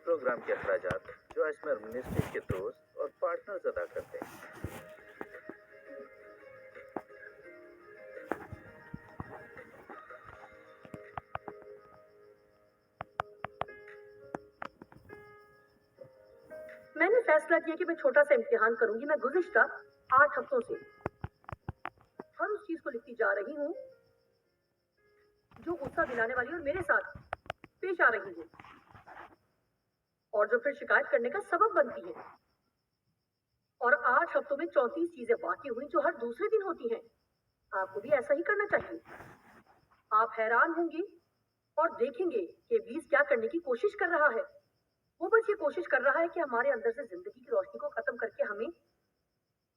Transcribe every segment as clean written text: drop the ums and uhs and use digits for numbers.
Programme के अखराजात जो इसमें मिनिस्ट्री के दोस्त और पार्टनर्स अदा करते हैं। मैंने फैसला किया कि मैं छोटा सा इम्तिहान करूंगी। मैं गुज़िश्ता 8 हफ्तों से हर उस चीज को लिखती जा रही हूँ जो गुस्सा दिलाने वाली और मेरे साथ पेश आ रही है और जो फिर शिकायत करने का सबब बनती है। और 8 हफ्तों में 34 चीजें वाकई हुई जो हर दूसरे दिन होती हैं। आपको भी ऐसा ही करना चाहिए। आप हैरान होंगे और देखेंगे कि इब्लीस क्या करने की कोशिश कर रहा है। वो बस ये कोशिश कर रहा है कि हमारे अंदर से जिंदगी की रोशनी को खत्म करके हमें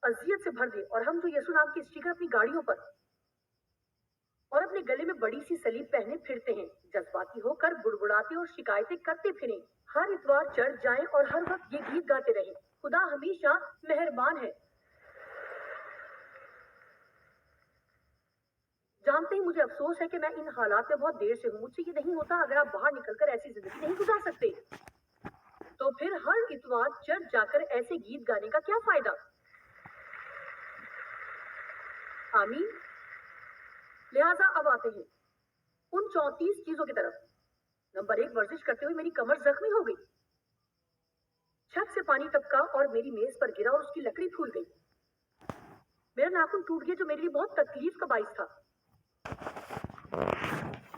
अजियत से भर दे। और हम जो यीशु नाम के स्टिकर अपनी गाड़ियों पर और अपने गले में बड़ी सी सलीब पहने फिरते हैं, जज्बाती होकर बुड़बुड़ाते और शिकायतें करते फिरें, हर इतवार चढ़ जाएं और हर वक्त ये गीत गाते रहें, खुदा हमेशा मेहरबान है। जानते ही मुझे अफसोस है कि मैं इन हालात में बहुत देर से हूँ। मुझसे ये नहीं होता। अगर आप बाहर निकलकर ऐसी जिंदगी नहीं गुजार सकते तो फिर हर इतवार चढ़ जाकर ऐसे गीत गाने का क्या फायदा। आमीन। लिहाजा अब आते हैं उन 34 चीजों की तरफ। नंबर 1, वर्जिश करते हुए मेरी कमर जख्मी हो गई। छत से पानी टपका और मेरी मेज पर गिरा और उसकी लकड़ी फूल गई। मेरा नाखून टूट गया जो मेरे लिए बहुत तकलीफ का बाइस था।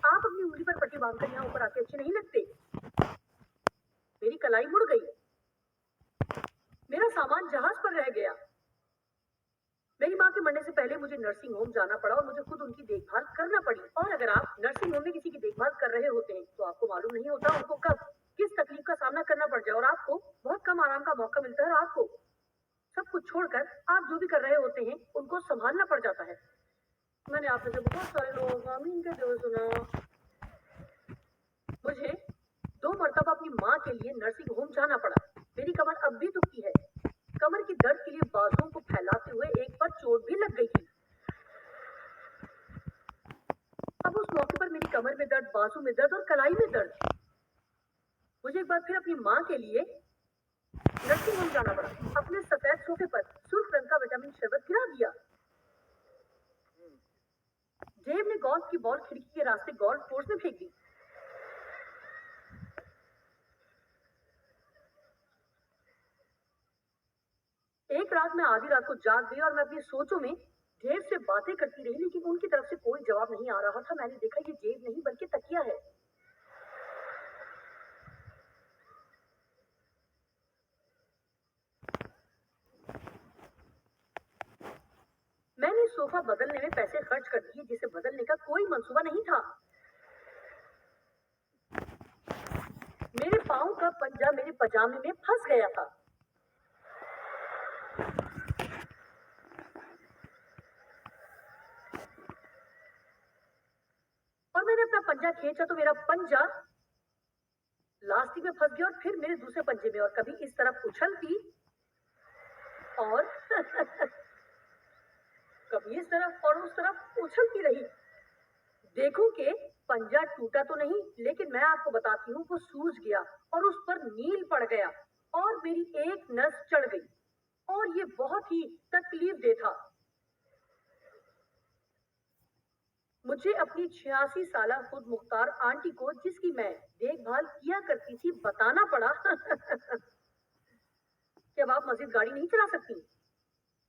आप अपनी उंगली पर पट्टी बांधकर यहाँ ऊपर आके अच्छे नहीं लगते। मेरी कलाई मुड़ गई। मेरा सामान जहाज पर रह गया। मेरी माँ के मरने से पहले मुझे नर्सिंग होम जाना पड़ा और मुझे खुद उनकी देखभाल करना पड़ी। और अगर आप नर्सिंग होम में किसी की देखभाल कर रहे होते हैं तो आपको मालूम नहीं होता उनको कब किस तकलीफ का सामना करना पड़ जाए और आपको बहुत कम आराम का मौका मिलता है और आपको सब कुछ छोड़कर आप जो भी कर रहे होते हैं उनको संभालना पड़ जाता है। मैंने आप में से बहुत सारे लोग आमीन कहते हुए सुना। मुझे 2 मरतबा अपनी माँ के लिए नर्सिंग होम जाना पड़ा। मेरी कमर अब भी दुखती है। कमर की दर्द के लिए बाजुओं को फैलाते हुए एक पर चोट भी लग गई थी। अब उस मौके पर मेरी कमर में दर्द, बाजू में दर्द और कलाई में दर्द। मुझे एक बार फिर अपनी माँ के लिए नर्सिंग होम जाना पड़ा। अपने सफेद सोफे पर सुर्ख रंग का विटामिन शरबत गिरा दिया। जेब ने गोल्फ की बॉल खिड़की के रास्ते गोल्फ कोर्स में फेंक दी। एक रात मैं आधी रात को जाग गई और मैं अपनी सोचों में जेब से बातें करती रही, लेकिन उनकी तरफ से कोई जवाब नहीं आ रहा था। मैंने देखा ये जेब नहीं बल्कि तकिया है। मैंने सोफा बदलने में पैसे खर्च कर दिए जिसे बदलने का कोई मंसूबा नहीं था। मेरे पाँव का पंजा मेरे पजामे में फंस गया था। और मैंने अपना पंजा खींचा तो मेरा पंजा लास्टिक में फंस गया और फिर मेरे दूसरे पंजे में, और कभी इस तरफ उछलती और कभी इस तरफ और उस तरफ उछलती रही। देखूं कि पंजा टूटा तो नहीं, लेकिन मैं आपको बताती हूँ वो सूज गया और उस पर नील पड़ गया और मेरी एक नस चढ़ गई और ये बहुत ही तकलीफदेह था। मुझे अपनी 86 साल खुद मुख्तार आंटी को, जिसकी मैं देखभाल किया करती थी, बताना पड़ा कि अब आप मजीद गाड़ी नहीं चला सकती।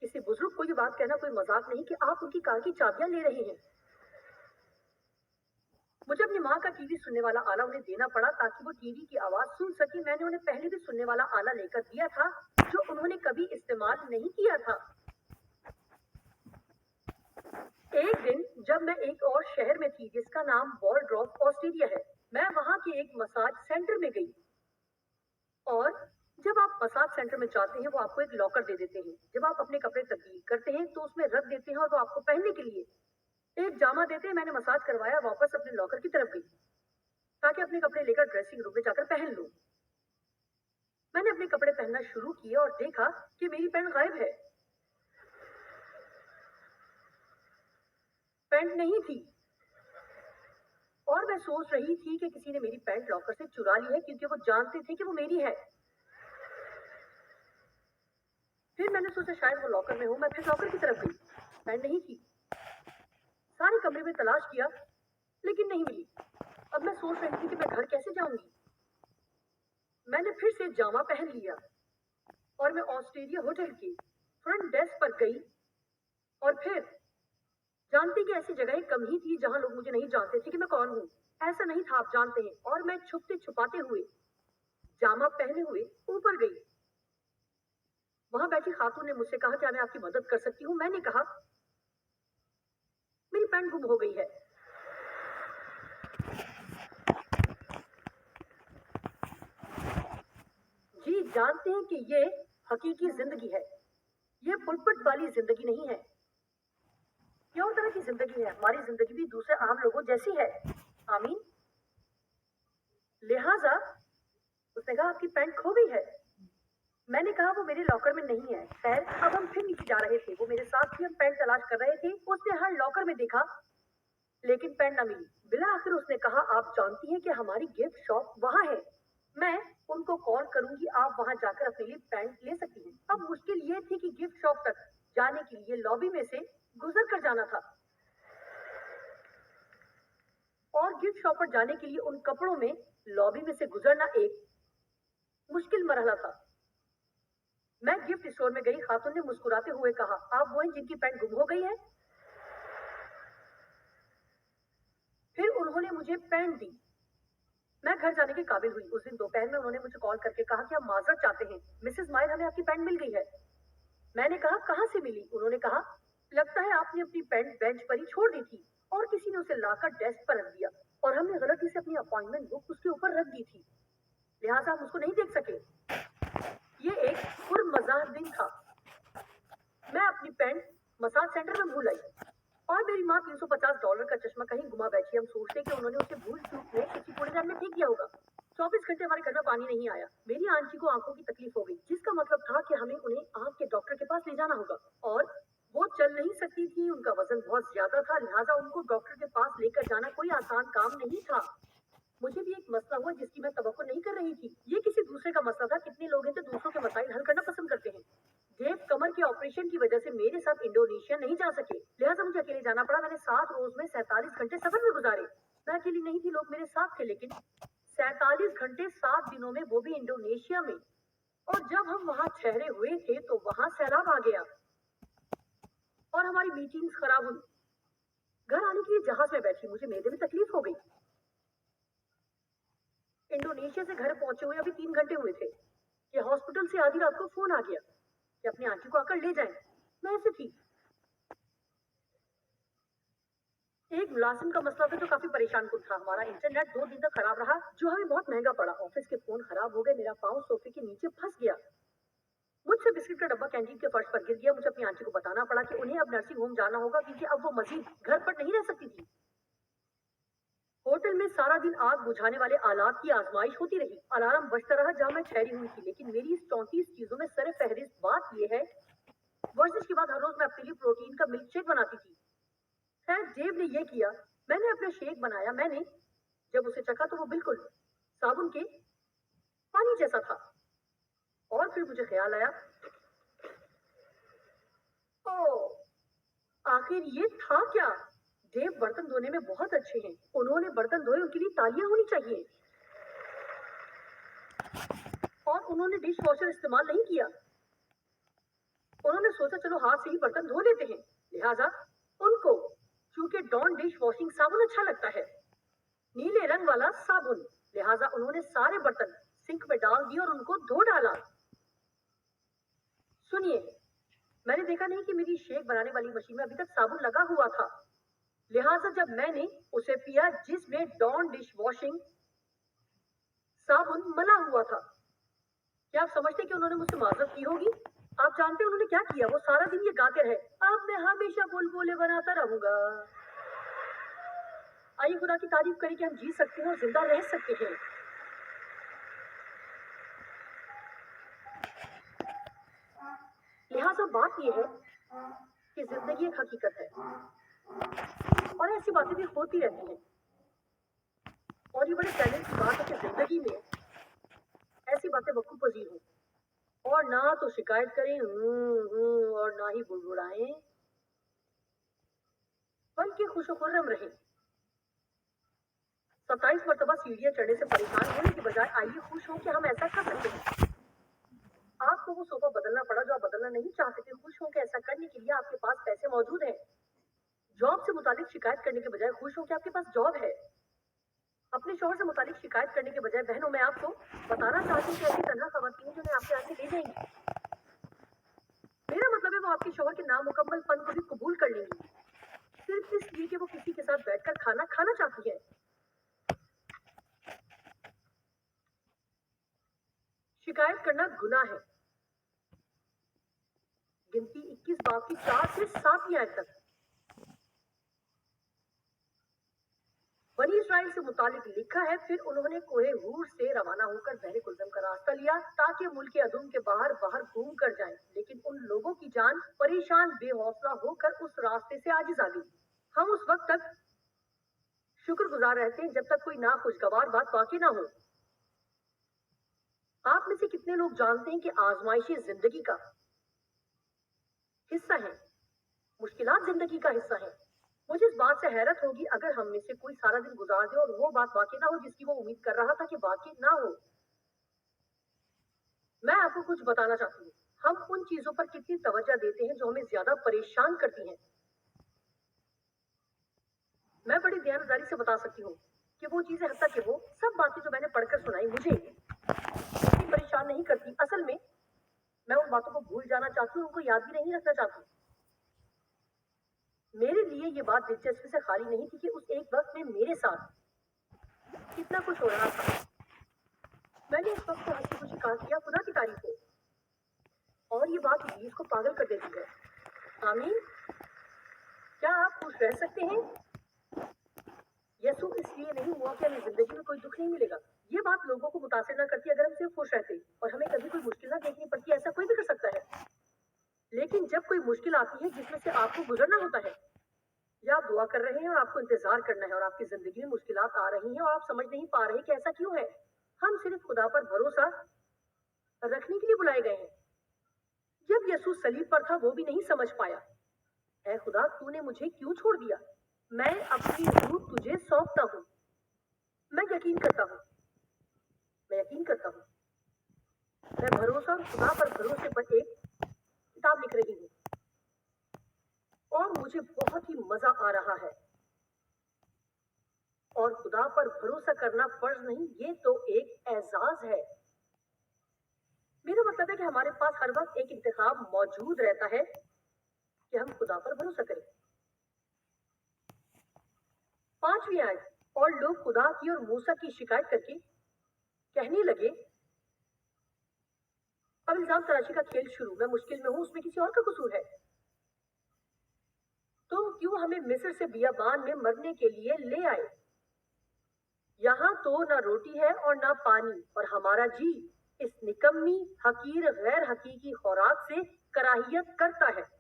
किसी बुजुर्ग को ये बात कहना कोई मजाक नहीं कि आप उनकी कार की चाबियां ले रहे हैं। मुझे अपनी माँ का टीवी सुनने वाला आला उन्हें देना पड़ा ताकि वो टीवी की आवाज सुन सके। मैंने उन्हें पहले भी सुनने वाला आला लेकर दिया था जो उन्होंने कभी इस्तेमाल नहीं किया था। एक दिन जब मैं एक और शहर में थी जिसका नाम वॉलड्रॉप ऑस्ट्रेलिया है, मैं वहां के एक मसाज सेंटर में गई। और जब आप मसाज सेंटर में जाते हैं वो आपको एक लॉकर दे देते हैं। जब आप अपने कपड़े तब्दील करते हैं तो उसमें रख देते हैं और वो आपको पहनने के लिए एक जामा देते हैं। मैंने मसाज करवाया, वापस अपने लॉकर की तरफ गई ताकि अपने कपड़े लेकर ड्रेसिंग रूम में जाकर पहन लूं। मैंने अपने कपड़े पहनना शुरू किए और देखा कि मेरी पैंट गायब है। पैंट नहीं थी। और मैं सोच रही थी कि किसी ने मेरी पैंट लॉकर से चुरा ली है क्योंकि वो जानते थे कि वो मेरी है। फिर मैंने सोचा शायद वो लॉकर में हो। मैं फिर लॉकर की तरफ गई, पैंट नहीं थी। सारे कमरे में तलाश किया लेकिन नहीं मिली। अब मैं सोच रही थी कि मैं घर कैसे जाऊंगी। मैंने फिर से जामा पहन लिया और मैं ऑस्ट्रेलिया होटल के फ्रंट डेस्क पर गई और फिर जानती कि ऐसी जगह कम ही थी जहां लोग मुझे नहीं जानते थे कि मैं कौन हूँ। ऐसा नहीं था, आप जानते हैं। और मैं छुपते छुपाते हुए जामा पहने हुए ऊपर गई। वहां बैठी खातून ने मुझसे कहा क्या मैं आपकी मदद कर सकती हूँ। मैंने कहा मेरी पैंट गुम हो गई है। जी जानते हैं कि ये हकीकी जिंदगी है, ये पुलपट वाली जिंदगी नहीं है। ये और तरह की जिंदगी है। हमारी जिंदगी भी दूसरे आम लोगों जैसी है। आमीन। लिहाजा उसने कहा आपकी पैंट खो गई है। मैंने कहा वो मेरे लॉकर में नहीं है। खैर अब हम फिर नीचे जा रहे थे। वो मेरे साथ थी, हम पैंट तलाश कर रहे थे। उसने हर लॉकर में देखा लेकिन पैंट न मिली। बिला आखिर उसने कहा आप जानती हैं कि हमारी गिफ्ट शॉप वहां है, मैं उनको कॉल करूंगी, आप वहां जाकर अपने लिए पैंट ले सकती हैं। अब मुश्किल ये थी कि गिफ्ट शॉप तक जाने के लिए लॉबी में से गुजर कर जाना था और गिफ्ट शॉप पर जाने के लिए उन कपड़ों में लॉबी में से गुजरना एक मुश्किल मरहला था। मैं गिफ्ट स्टोर में गई। खातून ने मुस्कुराते हुए कहा आप वो हैं जिनकी पैंट गुम हो गई है। फिर उन्होंने मुझे पैंट दी। मैं घर जाने के काबिल हुई। उस दिन दोपहर में उन्होंने मुझे कॉल करके कहा कि हम माजरत चाहते हैं मिसेस माइल, हमें आपकी पैंट मिल गई है। मैंने कहा कहाँ से मिली। उन्होंने कहा लगता है आपने अपनी पैंट बेंच पर ही छोड़ दी थी और किसी ने उसे लाकर डेस्क पर रख दिया और हमने गलती से अपनी अपॉइंटमेंट बुक उसके ऊपर रख दी थी, लिहाजा हम उसको नहीं देख सके। ये एक पुरमज़ाह दिन था। मैं अपनी पैंट मसाज सेंटर में भूल आई और मेरी माँ $350 का चश्मा कहीं गुमा बैठी। हम सोचते कि उन्होंने उसे भूल चूक में किसी कूड़ेदान में फेंक दिया होगा। 24 घंटे हमारे घर में पानी नहीं आया। मेरी आंटी को आंखों की तकलीफ हो गई, जिसका मतलब था कि हमें उन्हें आंख के डॉक्टर के पास ले जाना होगा और वो चल नहीं सकती थी, उनका वजन बहुत ज्यादा था, लिहाजा उनको डॉक्टर के पास लेकर जाना कोई आसान काम नहीं था। मुझे भी एक मसला हुआ जिसकी मैं तवक्को नहीं कर रही थी। ये किसी दूसरे का मसला था। कितने लोग हैं जो दूसरों के मसाइल हल करना पसंद करते हैं। डेव कमर के ऑपरेशन की वजह से मेरे साथ इंडोनेशिया नहीं जा सके, लिहाजा मुझे अकेले जाना पड़ा। मैंने 7 रोज में 47 घंटे सफर में गुजारे। मैं अकेली नहीं थी, लोग मेरे साथ थे, लेकिन 47 घंटे 7 दिनों में, वो भी इंडोनेशिया में। और जब हम वहां ठहरे हुए थे तो वहां सैलाब आ गया और हमारी मीटिंग्स खराब हुई। घर आने के लिए जहाज में बैठी मुझे मेदे में तकलीफ हो गई। इंडोनेशिया से घर पहुंचे हुए अभी 3 घंटे हुए थे कि हॉस्पिटल से आधी रात को फोन आ गया कि अपनी आंटी को आकर ले जाएं। मैं ऐसे थी। एक मुलाजिम का मसला था जो काफी परेशान कुन था। हमारा इंटरनेट 2 दिन तक खराब रहा जो हमें बहुत महंगा पड़ा। ऑफिस के फोन खराब हो गए। मेरा पाँव सोफे के नीचे फंस गया। मुझसे बिस्किट का डब्बा कैंटीन के फर्श पर गिर गया। मुझे अपनी आंटी को बताना पड़ा कि उन्हें अब नर्सिंग होम जाना होगा क्योंकि अब वो मजीद घर पर नहीं रह सकती थी। होटल में सारा दिन आग बुझाने वाले आलात की आजमाइश होती रही। अलार्म बजता रहा जहां मैं ठहरी हुई थी। लेकिन मेरी इस 34 चीजों में सर फहरिस्त बात यह है, वर्जिश के बाद हर रोज मैं अपने लिए प्रोटीन का मिल्क शेक बनाती थी। खैर जेब ने यह किया, मैंने अपना शेक बनाया। मैंने जब उसे चखा तो वो बिल्कुल साबुन के पानी जैसा था। और फिर मुझे ख्याल आया, ओ आखिर ये था क्या। देव बर्तन धोने में बहुत अच्छे हैं। उन्होंने बर्तन धोए, उनके लिए तालियां होनी चाहिए। और उन्होंने डिश वॉशर इस्तेमाल नहीं किया। उन्होंने सोचा चलो हाथ से ही बर्तन धो लेते हैं, लिहाजा उनको चूंकि डॉन डिश वॉशिंग साबुन अच्छा लगता है, नीले रंग वाला साबुन, लिहाजा उन्होंने सारे बर्तन सिंक में डाल दिए और उनको धो डाला। सुनिए, मैंने देखा नहीं कि मेरी शेक बनाने वाली मशीन में अभी तक साबुन लगा हुआ था, लिहाजा जब मैंने उसे पिया जिसमें डॉन डिश वॉशिंग साबुन मला हुआ था, क्या आप समझते कि उन्होंने मुझसे माजरत की होगी। आप जानते हैं उन्होंने क्या किया। वो सारा दिन ये गाते रहे, अब मैं हमेशा बुलबुले बनाता रहूंगा। आइए खुदा की तारीफ करें कि हम जी सकते हैं और जिंदा रह सकते हैं। लिहाजा बात यह है कि जिंदगी एक हकीकत है और ऐसी बातें भी होती रहती हैं। और ये बड़े चैलेंज की बात है कि जिंदगी में ऐसी बातें वकूफ पजीर हों और ना तो शिकायत करें और ना ही बुड़बुड़ाएं, बल्कि खुशो-खुर्रम रहें। 27 मरतबा सीढ़ियां चढ़ने से परेशान होने की बजाय आइए खुश हों कि हम ऐसा कर सकते हैं। आपको वो सोफा बदलना पड़ा जो आप बदलना नहीं चाहते थे, खुश हों कि ऐसा करने के लिए आपके पास पैसे मौजूद हैं। जॉब से मुतालिक शिकायत करने के बजाय खुश हों कि आपके पास जॉब है। अपने शौहर से मुतालिक शिकायत करने के बजाय बहनों, मैं आपको बताना चाहती हूँ कि ऐसी तन्हा खवातीन हैं जो उन्हें आपके यहाँ से ले जाएंगी। मेरा मतलब है वो आपके शौहर के नामुकम्मलपन को भी कबूल कर लेंगी, सिर्फ इसलिए कि वो किसी के साथ बैठकर खाना खाना चाहती है। शिकायत करना गुनाह है। गिनती 21 बाब की 4 से 7वीं आयत तक। बनी इस्राइल से मुतालिक लिखा है, फिर उन्होंने कोहे हूर से रवाना होकर बहरे कुलजम का रास्ता लिया ताकि मुल्क अदुम के बाहर बाहर घूम कर जाएं, लेकिन उन लोगों की जान परेशान बेहौसला होकर उस रास्ते से आजिज आ गई। हम उस वक्त तक शुक्रगुजार रहते हैं जब तक कोई नाखुशगवार बात बाकी ना हो। आप में से कितने लोग जानते हैं कि आजमाइशें जिंदगी का हिस्सा है, मुश्किलात जिंदगी का हिस्सा है। मुझे इस बात से हैरत होगी अगर हम में से कोई सारा दिन गुजार दे और वो बात वाकई ना हो जिसकी वो उम्मीद कर रहा था कि वाकई ना हो। मैं आपको कुछ बताना चाहती हूँ, हम उन चीजों पर कितनी तवज्जो देते हैं जो हमें ज्यादा परेशान करती हैं। मैं बड़ी ध्यानदारी से बता सकती हूँ कि वो चीजें, हत्ता कि वो सब बातें जो मैंने पढ़कर सुनाई, मुझे इतनी परेशान नहीं करती। असल में मैं उन बातों को भूल जाना चाहती हूँ, उनको याद भी नहीं रखना चाहती। मेरे लिए ये बात दिलचस्पी से खाली नहीं थी कि उस एक वक्त में मेरे साथ कितना कुछ हो रहा था। मैंने इस वक्त को हंसी खुशी कहा किया खुदा की तारीफ हो, और ये बात इब्लीस को पागल कर देती है। आमीन। क्या आप खुश रह सकते हैं? यसू इसलिए नहीं हुआ कि हमें जिंदगी में कोई दुख नहीं मिलेगा। ये बात लोगों को मुतासिर ना करती अगर हम सिर्फ खुश रहते और हमें कभी कोई मुश्किल ना देखनी पड़ती। ऐसा कोई भी कर सकता है, लेकिन जब कोई मुश्किल आती है जिसमें से आपको गुजरना होता है, या आप दुआ कर रहे हैं और आपको इंतजार करना है और आपकी जिंदगी में मुश्किलात आ रही हैं और आप समझ नहीं पा रहे कि ऐसा क्यों है, हम सिर्फ खुदा पर भरोसा रखने के लिए बुलाए गए हैं। जब यसू सलीब पर था वो भी नहीं समझ पाया, ऐ खुदा तूने मुझे क्यों छोड़ दिया? मैं अपनी रूह तुझे सौंपता हूँ। मैं यकीन करता हूँ, मैं भरोसा और खुदा पर भरोसे पर एक किताब लिख रही हूँ और मुझे बहुत ही मजा आ रहा है। और खुदा पर भरोसा करना फर्ज नहीं, ये तो एक एजाज है। मेरा मतलब है कि हमारे पास हर वक्त एक इंतखाब मौजूद रहता है कि हम खुदा पर भरोसा करें। 5वीं आयत। और लोग खुदा की और मूसा की शिकायत करके कहने लगे, अब इल्जाम तराशी का खेल शुरू। मैं मुश्किल में हूं, उसमें किसी और का कसूर है। तुम क्यों हमें मिस्र से बियाबान में मरने के लिए ले आए? यहाँ तो ना रोटी है और ना पानी, और हमारा जी इस निकम्मी हकीर गैर हकीकी खुराक से कराहियत करता है।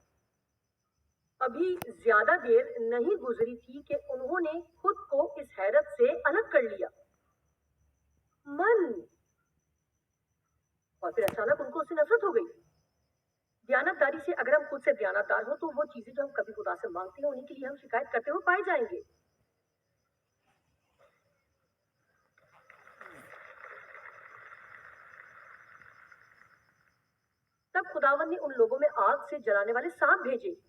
अभी ज्यादा देर नहीं गुजरी थी कि उन्होंने खुद को इस हैरत से अलग कर लिया मन, और फिर अचानक उनको उससे नफरत हो गई। दयानतदारी से अगर हम खुद से दयानतदार हो तो वो चीजें जो हम कभी खुदा से मांगते हैं उन्हीं के लिए हम शिकायत करते हुए पाए जाएंगे। तब खुदावन ने उन लोगों में आग से जलाने वाले सांप भेजे।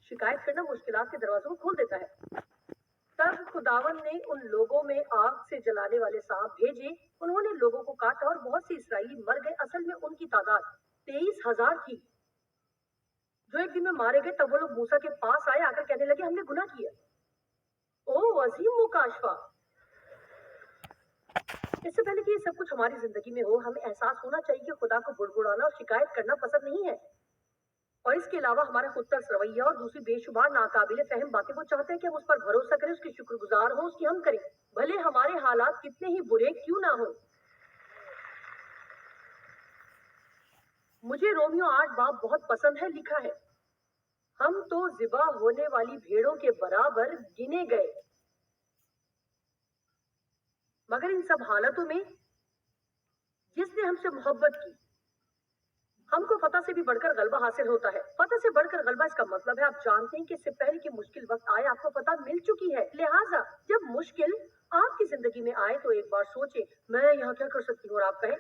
शिकायत करना मुश्किलात के दरवाजों को खोल देता है। तब खुदावन ने उन लोगों में आग से जलाने वाले सांप भेजे, उन्होंने लोगों को काटा और बहुत से इस्राएली मर गए। असल में उनकी तादाद 23,000 थी जो एक दिन में मारे गए। तब वो लोग मूसा के पास आए, आकर कहने लगे हमने गुनाह किया। ओ अजीम मुकाशफा। इससे पहले कि ये सब कुछ हमारी जिंदगी में हो, हमें एहसास होना चाहिए कि खुदा को बुड़बुड़ाना और शिकायत करना पसंद नहीं है। और इसके अलावा हमारा खुदतर्स रवैया और दूसरी बेशुमार नाकाबिले फहम बातें, वो चाहते हैं कि हम उस पर भरोसा करें, उसके शुक्रगुजार हों, उसकी हम करें, भले हमारे हालात कितने ही बुरे क्यों ना हो। मुझे रोमियो 8 बाब बहुत पसंद है। लिखा है, हम तो ज़िबा होने वाली भेड़ों के बराबर गिने गए। मगर इन सब हालतों में जिसने हमसे मोहब्बत की, हमको फतह से भी बढ़कर गलबा हासिल होता है। फतह से बढ़कर गलबा, इसका मतलब है आप जानते हैं कि इससे पहले कि मुश्किल वक्त आए आपको फतह मिल चुकी है। लिहाजा जब मुश्किल आपकी जिंदगी में आए तो एक बार सोचे, मैं यहाँ क्या कर सकती हूँ, और आप कहें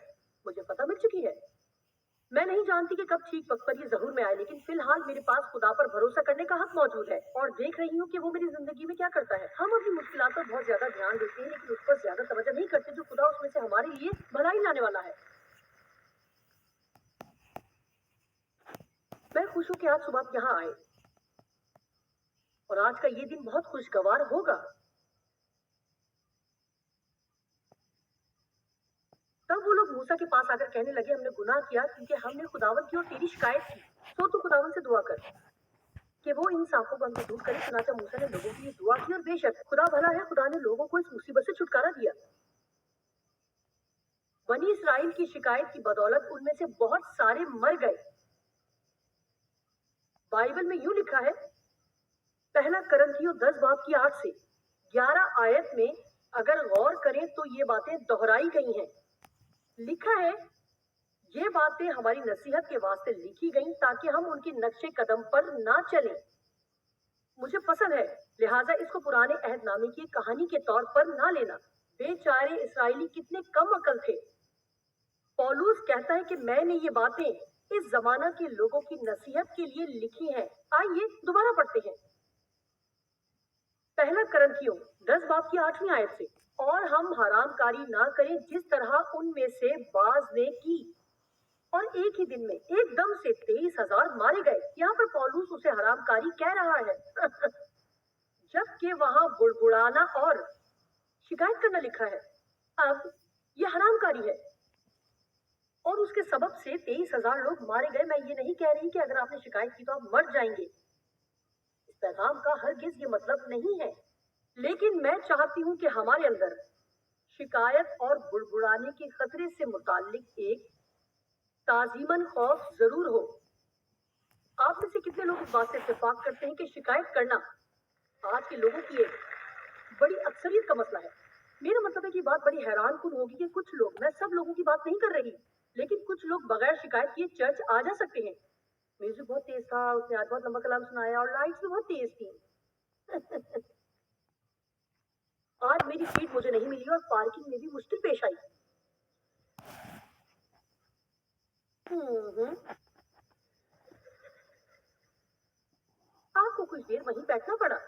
मुझे फतह मिल चुकी है। मैं नहीं जानती कि कब ठीक वक्त पर ये ज़हूर में आए, लेकिन फिलहाल मेरे पास खुदा पर भरोसा करने का हक मौजूद है और देख रही हूँ कि वो मेरी जिंदगी में क्या करता है। हम अपनी मुश्किलात पर बहुत ज्यादा ध्यान देते हैं, लेकिन उस पर ज्यादा तवज्जो नहीं करते जो खुदा उसमें से हमारे लिए भलाई लाने वाला है। मैं खुश हूँ कि आज सुबह आप यहाँ आए और आज का ये दिन बहुत खुशगवार होगा। तब वो लोग मूसा के पास आकर कहने लगे, हमने गुनाह किया क्योंकि हमने खुदावन की और तेरी शिकायत की। तो तू खुदावन से दुआ कर कि वो इन सांपों को हमसे दूर करे। चुनाचा मूसा ने लोगों के लिए दुआ की और बेशक खुदा भला है, खुदा ने लोगों को इस मुसीबत से छुटकारा दिया। बनी इसराइल की शिकायत की बदौलत उनमें से बहुत सारे मर गए। बाइबल में यूं लिखा है, पहला करंथियों 10 बाब की 8 से 11 आयत में अगर गौर करें तो ये बातें दोहराई गई हैं। लिखा है, ये बातें हमारी नसीहत के वास्ते लिखी गई ताकि हम उनके नक्शे कदम पर ना चलें। मुझे पसंद है, लिहाजा इसको पुराने अहदनामे की कहानी के तौर पर ना लेना। बेचारे इसराइली कितने कम अकल थे। पौलुस कहता है कि मैंने ये बातें इस जमाना के लोगों की नसीहत के लिए लिखी हैं। आइए दोबारा पढ़ते हैं, पहला करंथियों 10 बाब की 8वीं आयत से, और हम हरामकारी ना करें जिस तरह उनमें से बाज ने की, और एक ही दिन में एकदम से 23,000 मारे गए। यहाँ पर पौलुस उसे हरामकारी कह रहा है जबकि वहां बुड़बुड़ाना और शिकायत करना लिखा है। अब यह हरामकारी है और उसके सबब से 23,000 लोग मारे गए। मैं ये नहीं कह रही कि अगर आपने शिकायत की तो आप मर जाएंगे, इस पैगाम का हरगिज ये मतलब नहीं है, लेकिन मैं चाहती हूँ कि हमारे अंदर शिकायत और बुड़बुड़ाने के खतरे से मुताल्लिक एक ताजीमन खौफ जरूर हो। आप में से कितने लोग इस बात से इत्तेफाक करते हैं कि शिकायत करना आज के लोगों की एक बड़ी अक्सरियत का मसला है। मेरा मतलब है कि बात बड़ी हैरान कुन होगी कि कुछ लोग, मैं सब लोगों की बात नहीं कर रही, लेकिन कुछ लोग बगैर शिकायत किए चर्च आ जा सकते हैं। म्यूजिक बहुत तेज था, उसने आज बहुत लंबा कलाम सुनाया और लाइट्स भी बहुत तेज थी आज मेरी सीट मुझे नहीं मिली और पार्किंग में भी मुश्किल पेश आई। आपको कुछ देर वहीं बैठना पड़ा।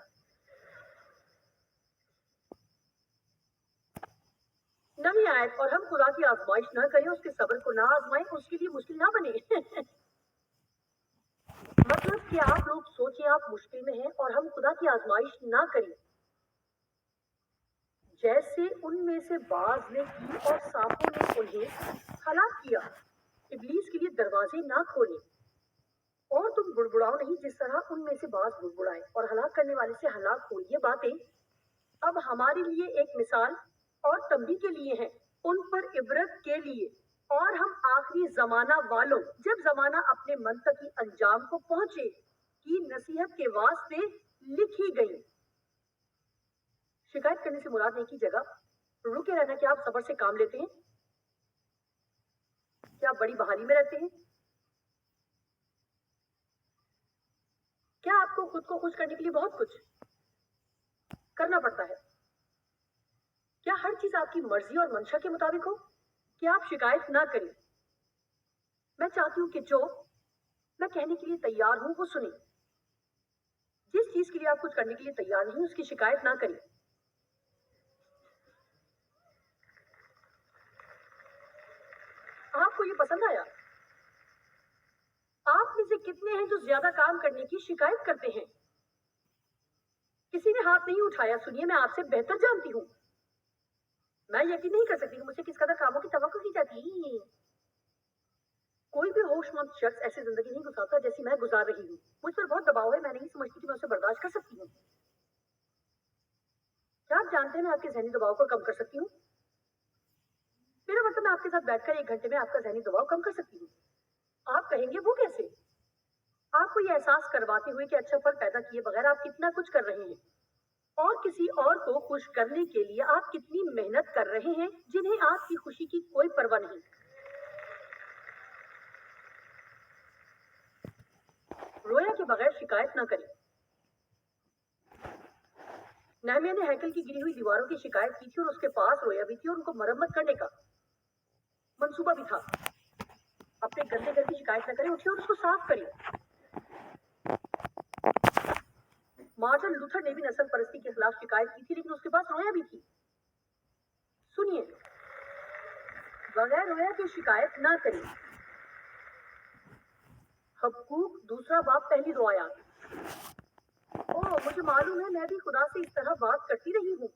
नवी आयत, और हम खुदा की आजमाइश ना करें, उसके सब्र को ना आजमाएं, उसके लिए मुश्किल ना बने मतलब कि आप लोग सोचें आप मुश्किल में हैं और हम खुदा की आजमाइश ना करें जैसे उनमें से बाज ने की और सांपों ने उन्हें हलाक किया। इब्लीस के लिए दरवाजे ना खोलें और तुम बुड़बुड़ाओ नहीं जिस तरह उनमें से बाज बुड़बुड़ाए और हलाक करने वाले से हलाक हो। ये बातें अब हमारे लिए एक मिसाल और तंबी के लिए हैं, उन पर इबरत के लिए, और हम आखिरी जमाना वालों, जब जमाना अपने मंतक की अंजाम को पहुंचे, की नसीहत के वास्ते लिखी गई। शिकायत करने से मुराद एक ही जगह रुके रहना। क्या आप सब्र से काम लेते हैं? क्या आप बड़ी बहाली में रहते हैं? क्या आपको खुद को खुश करने के लिए बहुत कुछ करना पड़ता है? क्या हर चीज आपकी मर्जी और मंशा के मुताबिक हो? क्या आप शिकायत ना करें। मैं चाहती हूं कि जो मैं कहने के लिए तैयार हूं वो सुने। जिस चीज के लिए आप कुछ करने के लिए तैयार नहीं उसकी शिकायत ना करें। आपको ये पसंद आया? आप में से कितने हैं जो ज्यादा काम करने की शिकायत करते हैं? किसी ने हाथ नहीं उठाया। सुनिए, मैं आपसे बेहतर जानती हूँ। मैं यकीन नहीं कर सकती कि मुझसे किस कदर कामों की तवक्को की जाती है। कोई भी होशमंद शख्स ऐसी जिंदगी नहीं गुजारता जैसी मैं गुजार रही हूँ। मुझ पर बहुत दबाव है, मैं नहीं समझती कि मैं उसे बर्दाश्त कर सकती हूँ। क्या आप जानते हैं मैं आपके जहनी दबाव को कम कर सकती हूँ? मेरा मतलब मैं आपके साथ बैठकर 1 घंटे में आपका जहनी दबाव कम कर सकती हूँ। आप कहेंगे वो कैसे? आपको ये एहसास करवाते हुए कि अच्छा फल पैदा किए बगैर आप कितना कुछ कर रहे हैं और किसी और को खुश करने के लिए आप कितनी मेहनत कर रहे हैं जिन्हें आपकी खुशी की कोई परवाह नहीं। रोया के बगैर शिकायत ना करें। नहमिया ने हैकल की गिरी हुई दीवारों की शिकायत की थी और उसके पास रोया भी थी और उनको मरम्मत करने का मंसूबा भी था। अपने गंदे घर की शिकायत न करें, उठिए और उसको साफ करें। मार्टिन लूथर ने भी नस्ल परस्ती के खिलाफ शिकायत की थी, लेकिन उसके पास रोया भी थी। सुनिए, बगैर रोया की शिकायत ना करें। हबक्कूक दूसरा बाप पहली दो आयात। ओह, मुझे मालूम है मैं भी खुदा से इस तरह बात करती रही हूँ।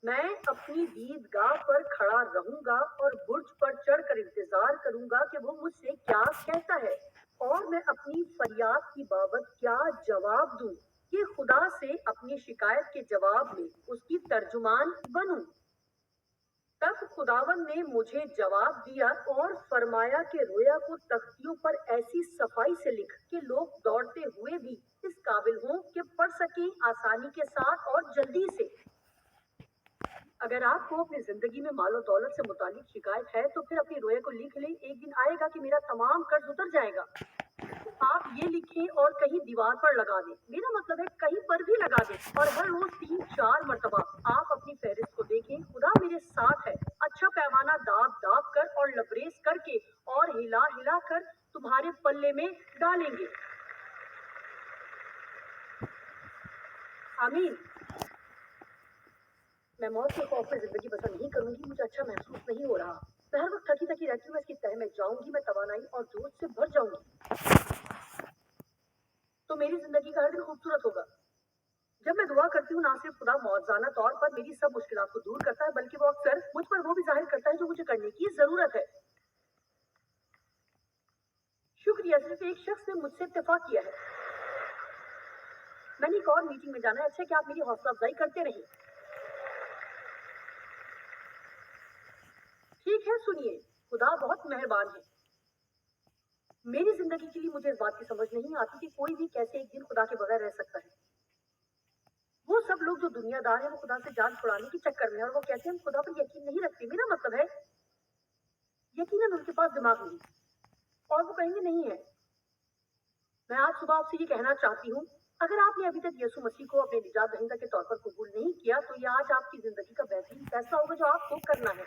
मैं अपनी ईदगाह पर खड़ा रहूंगा और बुर्ज पर चढ़कर इंतजार करूंगा कि वो मुझसे क्या कहता है और मैं अपनी फरियाद की बाबत क्या जवाब दूं कि खुदा से अपनी शिकायत के जवाब में उसकी तर्जुमान बनूं। तब खुदावन ने मुझे जवाब दिया और फरमाया कि रोया को तख्तियों पर ऐसी सफाई से लिख कि लोग दौड़ते हुए भी इस काबिल हों कि पढ़ सकें आसानी के साथ और जल्दी से। अगर आपको अपनी जिंदगी में मालो दौलत से मुतालिक शिकायत है तो फिर अपनी रोया को लिख लें। एक दिन आएगा कि मेरा तमाम कर्ज उतर जाएगा। आप ये लिखें और कहीं दीवार पर लगा दें। मेरा मतलब है कहीं पर भी लगा दें और हर रोज 3-4 मरतबा आप अपनी फहरिस्त को देखें। खुदा मेरे साथ है। अच्छा पैमाना दाब दाब कर और लबरेज करके और हिला हिला कर तुम्हारे पल्ले में डालेंगे। आमीन। मैं मौत के खौफ में जिंदगी बसर नहीं करूंगी। मुझे अच्छा महसूस नहीं हो रहा। मैं हर वक्त थकी थकी रहती हूँ। इसकी तह में जाऊंगी। मैं तवानाई और जोश से भर जाऊंगी तो मेरी जिंदगी का हर दिन खूबसूरत होगा। जब मैं दुआ करती हूँ, ना सिर्फ खुदा मौजूदा तौर पर मेरी सब मुश्किलात को दूर करता है, बल्कि वो अक्सर मुझ पर वो भी जाहिर करता है जो मुझे करने की जरूरत है। शुक्रिया, सिर्फ एक शख्स ने मुझसे इत्तेफाक किया है। मैंने एक और मीटिंग में जाना है। अच्छा कि आप मेरी हौसला अफजाई करते रहिए। ठीक है, सुनिए, खुदा बहुत मेहरबान है। मेरी जिंदगी के लिए मुझे इस बात की समझ नहीं आती कि कोई भी कैसे एक दिन खुदा के बगैर रह सकता है। वो सब लोग जो दुनियादार हैं वो खुदा से जान छुड़ाने के चक्कर में और वो कहते हैं हम खुदा पर यकीन नहीं रखते। मेरा मतलब है यकीनन उनके पास दिमाग नहीं और वो कहेंगे नहीं है। मैं आज सुबह आपसे ये कहना चाहती हूँ, अगर आपने अभी तक यीशु मसीह को अपने निजात दहिंदा के तौर पर कबूल नहीं किया तो ये आज आपकी जिंदगी का बेहतरीन फैसला होगा जो आपको करना है।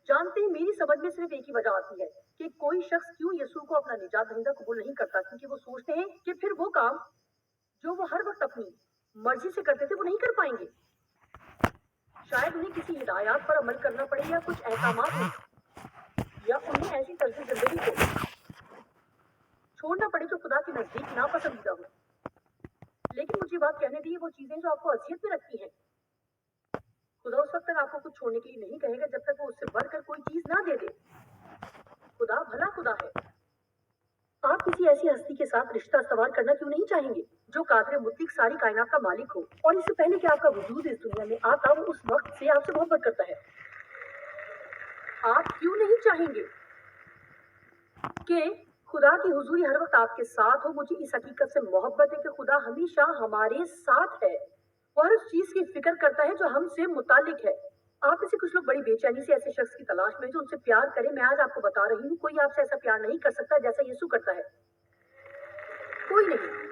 जानते हैं, मेरी समझ में सिर्फ एक ही वजह आती है कि कोई शख्स क्यों यीशु को अपना निजात दहिंदा कबूल नहीं करता, क्योंकि वो सोचते हैं कि फिर वो काम जो वो हर वक्त अपनी मर्जी से करते थे वो नहीं कर पाएंगे। शायद उन्हें किसी हिदायत पर अमल करना पड़े या कुछ अहकामात हो या उन्हें ऐसी तर्ज जिंदगी को छोड़ना पड़े जो खुदा के नजदीक नापसंदीदा हो। लेकिन मुझे बात कहने दी, वो चीजें जो आपको अजियत में रखती हैं, खुदा उस वक्त तक आपको कुछ छोड़ने के लिए नहीं कहेगा जब तक वो उससे बढ़कर कोई चीज ना दे दे। खुदा भला खुदा है। आप किसी ऐसी हस्ती के साथ रिश्ता सवार करना क्यों नहीं चाहेंगे जो कादर मुतलिक सारी कायनात का मालिक हो और इससे पहले कि आपका वजूद इस दुनिया में आता वो उस वक्त से आपसे मोहब्बत करता है। आप क्यों नहीं चाहेंगे कि खुदा की हुजूरी हर वक्त आपके साथ हो। मुझे इस हकीकत से मोहब्बत है कि खुदा हमेशा हमारे साथ है। वो हर उस चीज की फिक्र करता है जो हमसे मुतालिक है। आप में से कुछ लोग बड़ी बेचैनी से ऐसे शख्स की तलाश में जो उनसे प्यार करे। मैं आज आपको बता रही हूँ, कोई आपसे ऐसा प्यार नहीं कर सकता जैसा यीशु करता है। कोई नहीं।